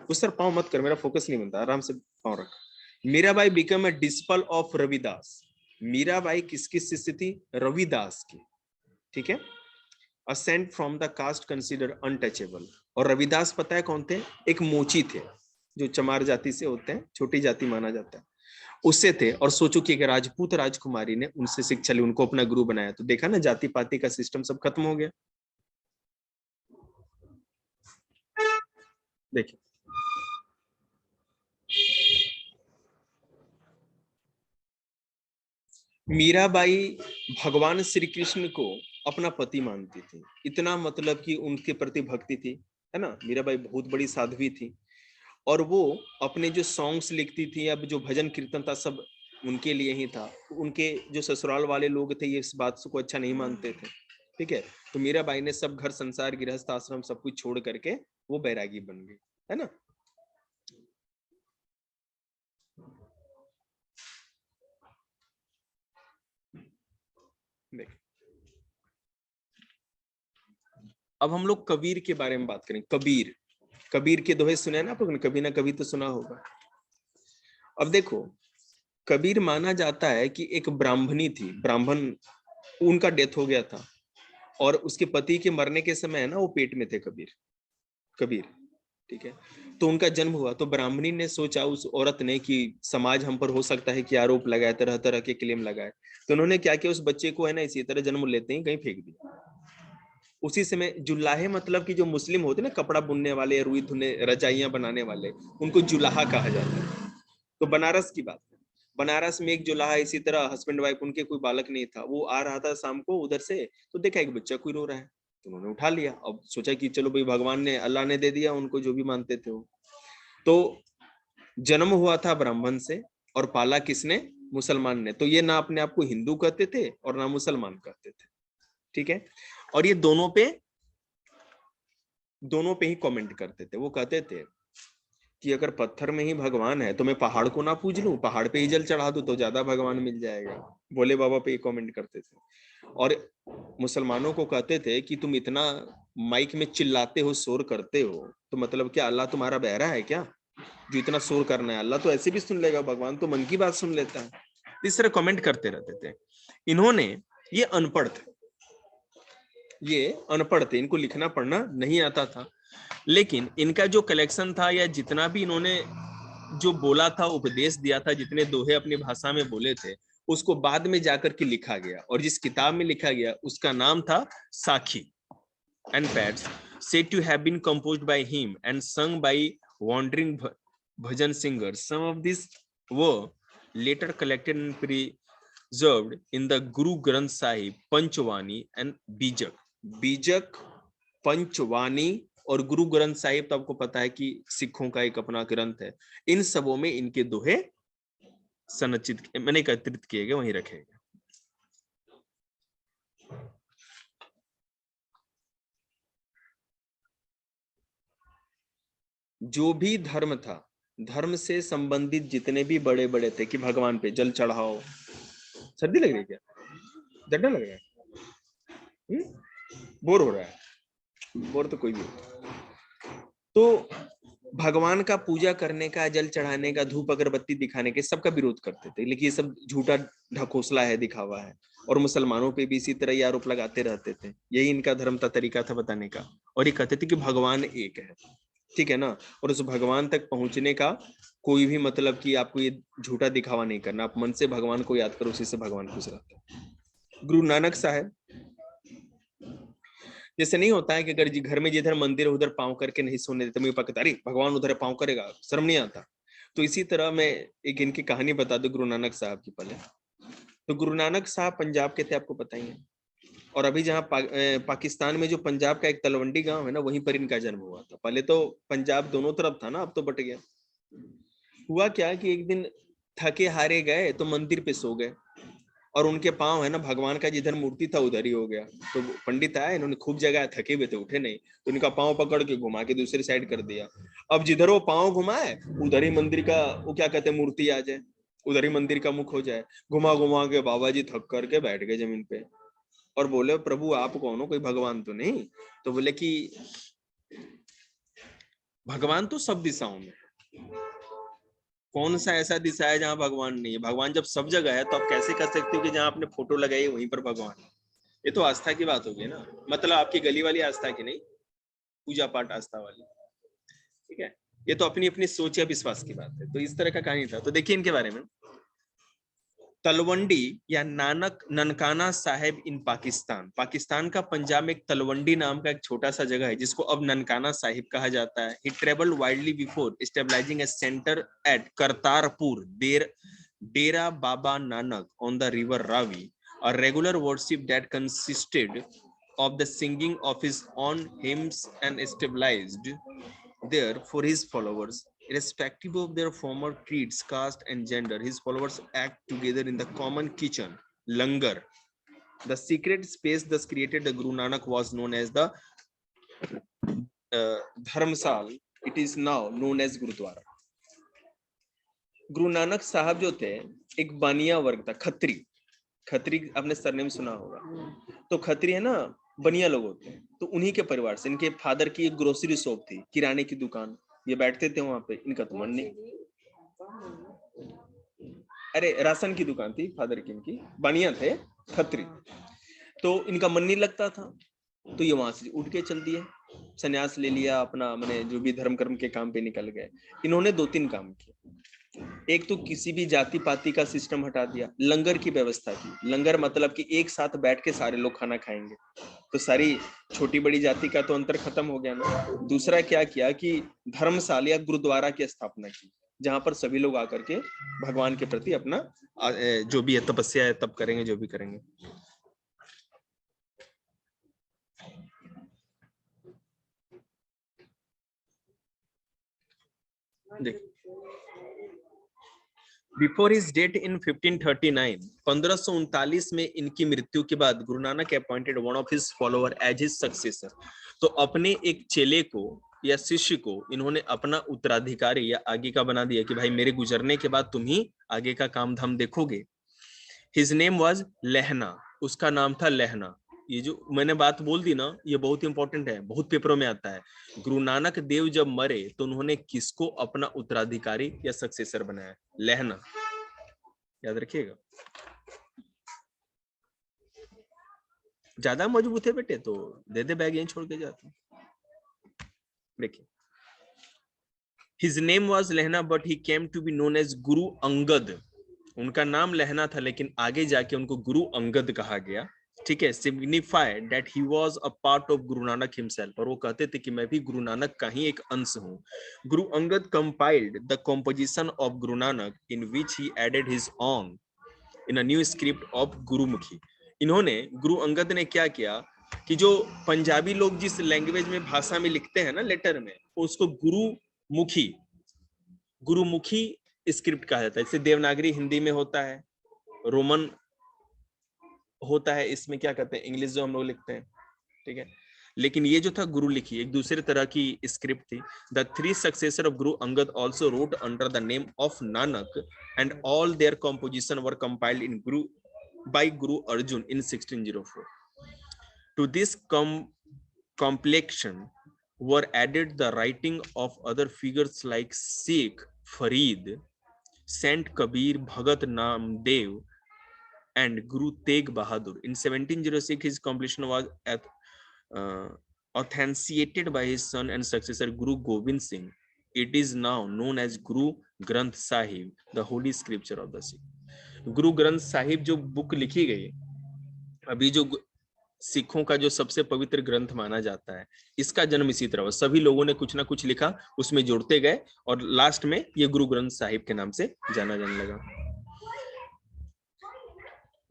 उस सर पाँव मत कर, मेरा फोकस नहीं बनता, आराम से पाँव रख। Mirabai become a disciple of Ravidas. Mirabai किसकी शिष्य थी? रविदास की, ठीक है। A saint from the caste consider untouchable. और रविदास पता है कौन थे? एक मोची थे, जो चमार जाति से होते हैं, छोटी जाति माना जाता है, उससे थे। और सोचो कि एक राजपूत राजकुमारी ने उनसे शिक्षा ली, उनको अपना गुरु बनाया। तो देखा ना, जाति पाति का सिस्टम सब खत्म हो गया। देखिए, मीराबाई भगवान श्री कृष्ण को अपना पति मानती थी, इतना मतलब कि उनके प्रति भक्ति थी, है ना। मीराबाई बहुत बड़ी साध्वी थी और वो अपने जो सॉन्ग्स लिखती थी, अब जो भजन कीर्तन था, सब उनके लिए ही था। उनके जो ससुराल वाले लोग थे ये इस बात को अच्छा नहीं मानते थे, ठीक है। तो मीराबाई ने सब घर संसार, गृहस्थ आश्रम सब कुछ छोड़ करके वो बैरागी बन गई, है ना। देख, अब हम लोग कबीर के बारे में बात करें। कबीर, कबीर के दोहे सुने ना आप लोगों ने, कभी ना कभी तो सुना होगा। अब देखो, कबीर माना जाता है कि एक ब्राह्मणी थी, ब्राह्मण, उनका डेथ हो गया था और उसके पति के मरने के समय है ना, वो पेट में थे कबीर, कबीर, ठीक है। तो उनका जन्म हुआ, तो ब्राह्मणी ने सोचा, उस औरत ने, कि समाज हम पर हो सकता है कि आरोप लगाए, तरह तरह के क्लेम लगाए। तो उन्होंने क्या किया, उस बच्चे को है ना इसी तरह जन्म लेते ही कहीं फेंक दिया। उसी समय जुलाहे, मतलब कि जो मुस्लिम होते ना, कपड़ा बुनने वाले, रुई धुने, रजाइयां बनाने वाले, उनको जुलाहा कहा जाता है। तो बनारस की बात है, बनारस में एक जुलाहा, इसी तरह हस्बैंड वाइफ, उनके कोई बालक नहीं था, वो आ रहा था शाम को उधर से, तो देखा एक बच्चा कोई रो रहा है, तो उन्होंने उठा लिया। अब सोचा कि चलो भाई, भगवान ने, अल्लाह ने दे दिया उनको, जो भी मानते थे वो। तो जन्म हुआ था ब्राह्मण से और पाला किसने? मुसलमान ने। तो ये ना अपने आप को हिंदू कहते थे और ना मुसलमान कहते थे, ठीक है। और ये दोनों पे ही कमेंट करते थे। वो कहते थे कि अगर पत्थर में ही भगवान है तो मैं पहाड़ को ना पूज लूं, पहाड़ पे ही जल चढ़ा दूं तो ज्यादा भगवान मिल जाएगा। भोले बाबा पे ही कमेंट करते थे। और मुसलमानों को कहते थे कि तुम इतना माइक में चिल्लाते हो, शोर करते हो, तो मतलब क्या अल्लाह तुम्हारा बहरा है क्या, जो इतना शोर करना है? अल्लाह तो ऐसे भी सुन लेगा, भगवान तो मन की बात सुन लेता है। इस तरह कमेंट करते रहते थे। इन्होंने, ये अनपढ़ थे, ये अनपढ़ थे, इनको लिखना पढ़ना नहीं आता था, लेकिन इनका जो कलेक्शन था, या जितना भी इन्होंने जो बोला था, उपदेश दिया था, जितने दोहे अपनी भाषा में बोले थे, उसको बाद में जाकर के लिखा गया। और जिस किताब में लिखा गया उसका नाम था साखी and pads, said to have been composed by him and sung by wandering bhajan singers. Some of these were later collected and preserved in the Guru Granth Sahib, Panchwani and Bijak. बीजक, पंचवानी और गुरु ग्रंथ साहिब, तो आपको पता है कि सिखों का एक अपना ग्रंथ है। इन सबों में इनके दोहे संरचित, मैंने एकत्रित किए गए, वहीं रखे गए। जो भी धर्म था, धर्म से संबंधित जितने भी बड़े बड़े थे, कि भगवान पे जल चढ़ाओ। सर्दी लग रही है क्या? डंडा लग रहा है? बोर हो रहा है? बोर तो कोई भी। तो भगवान का पूजा करने का, जल चढ़ाने का, धूप अगरबत्ती दिखाने के, सबका विरोध करते थे, लेकिन ये सब झूठा ढकोसला है, दिखावा है। और मुसलमानों पे भी इसी तरह ये आरोप लगाते रहते थे। यही इनका धर्म का तरीका था बताने का। और ये कहते थे कि भगवान एक है, ठीक है ना। और उस भगवान तक पहुंचने का कोई भी मतलब कि आपको ये झूठा दिखावा नहीं करना, आप मन से भगवान को याद करो, उसी से भगवान खुश रहते हैं। गुरु नानक साहब जैसे नहीं होता है कि अगर जी घर में जिधर मंदिर उधर पाँव करके नहीं सोने देते, मुझे पता अरे भगवान उधर पाँव करेगा, शर्म नहीं आता। तो इसी तरह मैं एक इनकी कहानी बता दूं गुरु नानक साहब की पहले। तो गुरु नानक साहब पंजाब के थे, आपको पता ही है। और अभी जहाँ पाकिस्तान में जो पंजाब का एक तलवंडी गांव है ना, वहीं पर इनका जन्म हुआ था। पहले तो पंजाब दोनों तरफ था ना, अब तो बट गया। हुआ क्या कि एक दिन थके हारे गए तो मंदिर पे सो गए, और उनके पाँव है ना भगवान का जिधर मूर्ति था उधर ही हो गया। तो पंडित आए, इन्होंने खूब जगह, थके हुए थे, उठे नहीं, तो इनका पाँव पकड़ के घुमा के दूसरी साइड कर दिया। अब जिधर वो पाँव घुमाए उधर ही मंदिर का, वो क्या कहते हैं, मूर्ति आ जाए, उधर ही मंदिर का मुख हो जाए। घुमा घुमा के बाबा जी थक करके बैठ गए जमीन पे और बोले, प्रभु आप कौन हो, कोई भगवान तो नहीं? तो बोले कि भगवान तो सब दिशाओं में, कौन सा ऐसा दिशा है जहां भगवान नहीं है? भगवान जब सब जगह है तो आप कैसे कर सकते हो कि जहां आपने फोटो लगाई वहीं पर भगवान है? ये तो आस्था की बात होगी ना, मतलब आपकी गली वाली आस्था की नहीं, पूजा पाठ आस्था वाली। ठीक है, ये तो अपनी अपनी सोच या विश्वास की बात है। तो इस तरह का कहानी था। तो देखिए इनके बारे में, तलवंडी या नानक ननकाना साहिब इन पाकिस्तान, पाकिस्तान का पंजाब में एक तलवंडी नाम का एक छोटा सा जगह है जिसको अब ननकाना साहिब कहा जाता है। He travelled widely before stabilising a centre at Kartarpur Dera Baba Nanak on the river Ravi, a regular worship that consisted of the singing of his own hymns and stabilized there for his followers. Irrespective of their former creeds, caste, and gender, his followers act together in the common kitchen, langar. The secret space thus created the Guru Nanak was known as the Dharmsal. It is now known as Gurudwara. Guru Nanak साहब जो थे एक बानिया वर्ग था, खत्री। खत्री आपने surname सुना होगा। तो खत्री है ना, बनिया लोग होते हैं, तो उन्हीं के परिवार से। इनके फादर की एक ग्रोसरी शॉप थी, किराने की दुकान, ये बैठते थे वहां पे। इनका तो मन नहीं, अरे राशन की दुकान थी फादर की, इनकी बनिया थे खत्री। तो इनका मन नहीं लगता था, तो ये वहां से उठ के चल दिए, संन्यास ले लिया अपना, मैंने जो भी धर्म कर्म के काम पे निकल गए। इन्होंने 2-3 काम किए। एक तो किसी भी जाति पाति का सिस्टम हटा दिया, लंगर की व्यवस्था की। लंगर मतलब कि एक साथ बैठ के सारे लोग खाना खाएंगे, तो सारी छोटी बड़ी जाति का तो अंतर खत्म हो गया ना। दूसरा क्या किया कि धर्मशाला या गुरुद्वारा की स्थापना की, जहां पर सभी लोग आकर के भगवान के प्रति अपना जो भी है तपस्या है तब करेंगे, जो भी करेंगे। देख, बिफोर हिज डेथ इन 1539, 1539 में इनकी मृत्यु के बाद Guru Nanak appointed one of his follower as his successor. तो अपने एक चेले को या शिष्य को इन्होंने अपना उत्तराधिकारी या आगे का बना दिया कि भाई मेरे गुजरने के बाद तुम ही आगे का काम धाम देखोगे। हिज नेम वाज लहना, उसका नाम था लहना। ये जो मैंने बात बोल दी ना, ये बहुत इंपॉर्टेंट है, बहुत पेपरों में आता है। गुरु नानक देव जब मरे तो उन्होंने किसको अपना उत्तराधिकारी या सक्सेसर बनाया? लहना, याद रखिएगा। ज्यादा मजबूत है बेटे तो दे दे बैग, यहीं छोड़ के जाते। देखिए, his name was Lehna but he came to be known as Guru Angad. उनका नाम लहना था लेकिन आगे जाके उनको गुरु अंगद कहा गया। ठीक है, signified that he was a part of Guru Nanak himself, और वो कहते थे कि मैं भी गुरु नानक का ही एक अंश हूँ। Guru Angad compiled the composition of Guru Nanak in which he added his own in a new script of Gurmukhi. इन्होंने, गुरु अंगद ने क्या किया कि जो पंजाबी लोग जिस लैंग्वेज में भाषा में लिखते हैं ना लेटर में, उसको गुरुमुखी स्क्रिप्ट कहा जाता है। जैसे देवनागरी हिंदी में होता है, रोमन होता है, इसमें क्या कहते हैं, इंग्लिश जो हम लोग लिखते हैं। ठीक है, लेकिन ये जो था गुरु लिखी, एक दूसरे तरह की स्क्रिप्ट थी। The 3 successor of Guru Angad also wrote under the name of Nanak and all their composition were compiled in Guru by Guru Arjun in 1604. To this complexion were added the writing of other figures like Sheikh Farid, Sant Kabir, Bhagat Namdev, and Guru Tegh Bahadur. In 1706, his completion was authenticated by his son and successor Guru Gobind Singh. It is now known as Guru Granth Sahib, the holy scripture of the Sikh. Guru Granth Sahib जो book लिखी गई, अभी जो सिखों का जो सबसे पवित्र ग्रंथ माना जाता है, इसका जन्म इसी तरह हुआ। सभी लोगों ने कुछ ना कुछ लिखा, उसमें जोड़ते गए और लास्ट में ये गुरु ग्रंथ साहिब के नाम से जाना जाने लगा।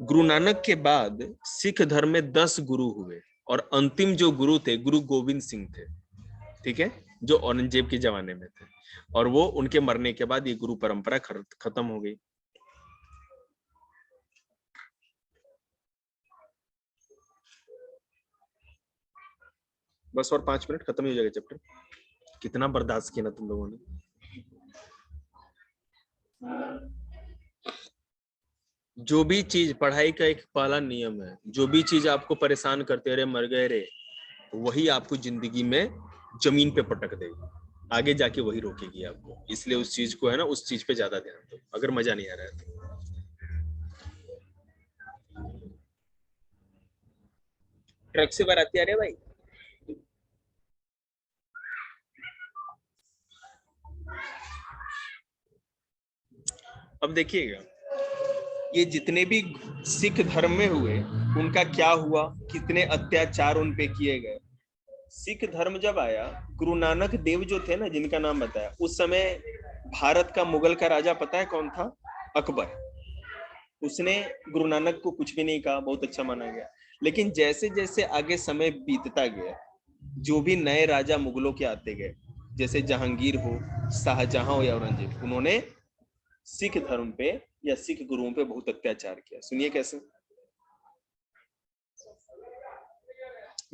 गुरु नानक के बाद सिख धर्म में 10 गुरु हुए और अंतिम जो गुरु थे गुरु गोविंद सिंह थे, ठीक है, जो औरंगजेब के जमाने में थे, और वो उनके मरने के बाद ये गुरु परंपरा खत्म हो गई। बस और 5 मिनट, खत्म हो जाएगा चैप्टर। कितना बर्दाश्त किया ना तुम लोगों ने। जो भी चीज, पढ़ाई का एक पहला नियम है, जो भी चीज आपको परेशान करते रहे, मर गए रे, वही आपको जिंदगी में जमीन पे पटक देगी, आगे जाके वही रोकेगी आपको। इसलिए उस चीज को है ना, उस चीज पे ज्यादा ध्यान दो अगर मजा नहीं आ रहा है तो। ट्रक से बाराती आ रहे भाई। अब देखिएगा, ये जितने भी सिख धर्म में हुए, उनका क्या हुआ, कितने अत्याचार उन पे किए गए। सिख धर्म जब आया, गुरु नानक देव जो थे ना, जिनका नाम बताया, उस समय भारत का मुगल का राजा पता है कौन था? अकबर। उसने गुरु नानक को कुछ भी नहीं कहा, बहुत अच्छा माना गया। लेकिन जैसे जैसे आगे समय बीतता गया, जो भी नए राजा मुगलों के आते गए, जैसे जहांगीर हो, शाहजहां हो या औरंगजेब, उन्होंने सिख धर्म पे या सिख गुरुओं पे बहुत अत्याचार किया। सुनिए कैसे।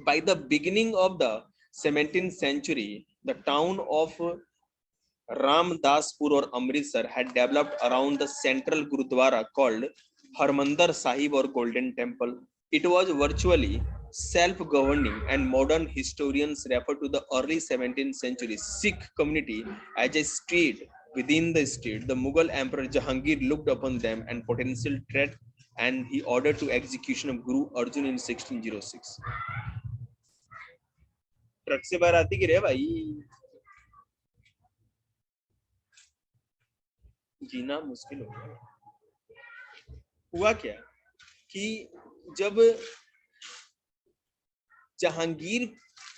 By the beginning of the 17th century, the town of Ramdaspur or Amritsar had developed around the central Gurudwara called Harmandir Sahib or Golden Temple. It was virtually self-governing, and modern historians refer to the early 17th century Sikh community as a state within the state. The Mughal Emperor Jahangir looked upon them and potential threat, and he ordered to execution of Guru Arjun in 1606. Truck से बाहर आती गिरे भाई, जीना मुश्किल हो गया। हुआ क्या कि जब जहांगीर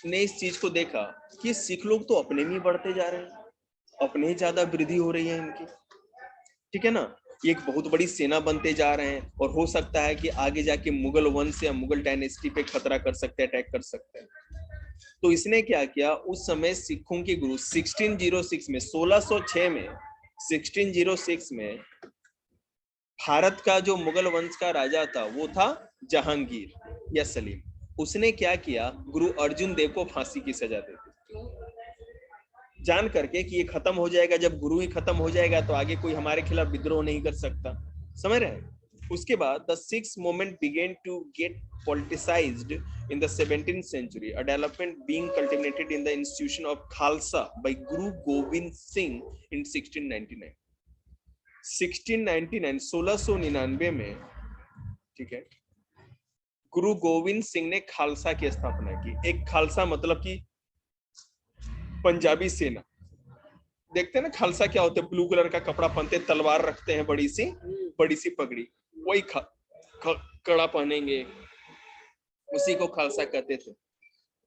ने इस चीज को देखा कि सिख लोग तो अपने में बढ़ते जा रहे हैं, अपने ही ज्यादा वृद्धि हो रही है इनकी, ठीक है ना, ये एक बहुत बड़ी सेना बनते जा रहे हैं, और हो सकता है कि आगे जाके मुगल वंश या मुगल डायनेस्टी पे खतरा कर सकते हैं, अटैक कर सकते हैं। तो इसने क्या किया, उस समय सिखों के गुरु 1606 में 1606 में 1606 में भारत का जो मुगल वंश का राजा था वो था जहांगीर या सलीम। उसने क्या किया, गुरु अर्जुन देव को फांसी की सजा दे दी, जान करके कि ये खत्म हो जाएगा, जब गुरु ही खत्म हो जाएगा तो आगे कोई हमारे खिलाफ विद्रोह नहीं कर सकता, समझ रहे हैं। उसके बाद the Sikhs movement began to get politicized in the 17th century, a development being culminated in the institution of Khalsa by Guru Gobind Singh in 1699. 1699 में, ठीक है, गुरु गोविंद सिंह ने खालसा की स्थापना की। एक खालसा मतलब कि पंजाबी सेना। देखते हैं ना खालसा क्या होते हैं, ब्लू कलर का कपड़ा पहनते, तलवार रखते हैं, बड़ी सी पगड़ी, वही कड़ा पहनेंगे, उसी को खालसा कहते थे।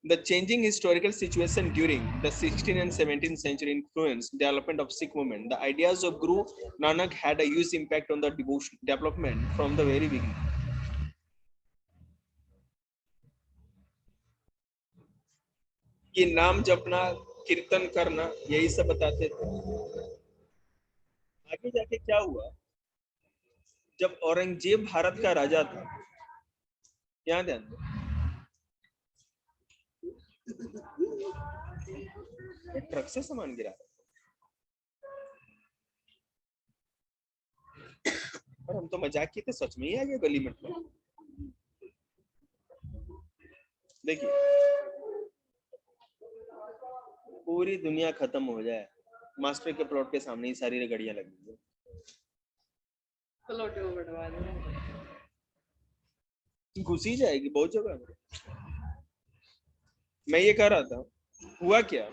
The changing historical situation during the 16th and 17th century influenced development of Sikh movement. The ideas of Guru Nanak had a huge impact on the devotion development from the very beginning. ये नाम जपना, कीर्तन करना, यही सब बताते थे। आगे जाके क्या हुआ, जब औरंगजेब भारत का राजा था, यहाँ ध्यान दो, ट्रक से सामान गिरा और हम तो मजाक किए थे, सच में ही आ गया गली में। देखिए पूरी दुनिया खत्म हो जाए, मास्टर के प्लॉट के सामने ही सारी गाड़ियां लगी है, घुसी जाएगी बहुत जगह। मैं ये कह रहा था, हुआ क्या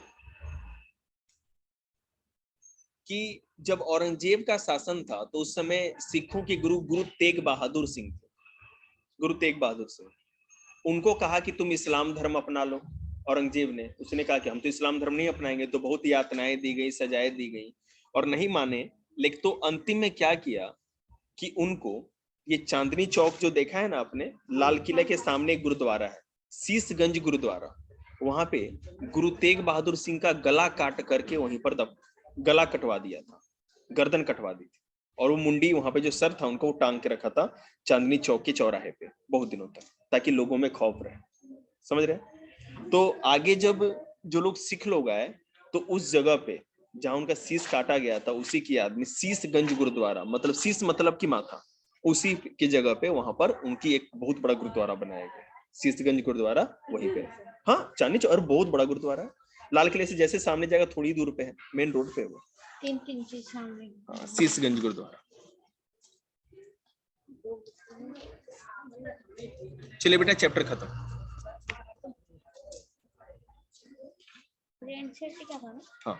कि जब औरंगजेब का शासन था तो उस समय सिखों के गुरु गुरु तेग बहादुर सिंह थे, गुरु तेग बहादुर सिंह। उनको कहा कि तुम इस्लाम धर्म अपना लो, औरंगजेब ने, उसने कहा कि हम तो इस्लाम धर्म नहीं अपनाएंगे, तो बहुत यातनाएं दी गई, सजाएं दी गई और नहीं माने। लेकिन तो अंतिम में क्या किया कि उनको ये चांदनी चौक जो देखा है ना आपने, लाल किले के सामने एक गुरुद्वारा है, शीशगंज गुरुद्वारा, वहां पे गुरु तेग बहादुर सिंह का गला काट करके वहीं पर गला कटवा दिया था, गर्दन कटवा दी थी, और वो मुंडी वहां पे जो सर था उनको वो टांग के रखा था चांदनी चौक के चौराहे पे बहुत दिनों तक, ताकि लोगों में खौफ रहे, समझ रहे। तो आगे जब जो लोग सिख लोग आए तो उस जगह पे जहां उनका शीश काटा गया था उसी की याद में शीशगंज गुरुद्वारा, मतलब शीश मतलब की माथा, उसी की जगह पे वहां पर उनकी एक बहुत बड़ा गुरुद्वारा बनाया गया, शीशगंज गुरुद्वारा वहीं पे। हाँ चांदनी चौक, और बहुत बड़ा गुरुद्वारा है, लाल किले से जैसे सामने जाएगा थोड़ी दूर पे है, मेन रोड पे है वो,
3 3 सामने।
हाँ, शीशगंज गुरुद्वारा। चलिए बेटा चैप्टर खत्म।
फ्रेंड से क्या था ना?
हाँ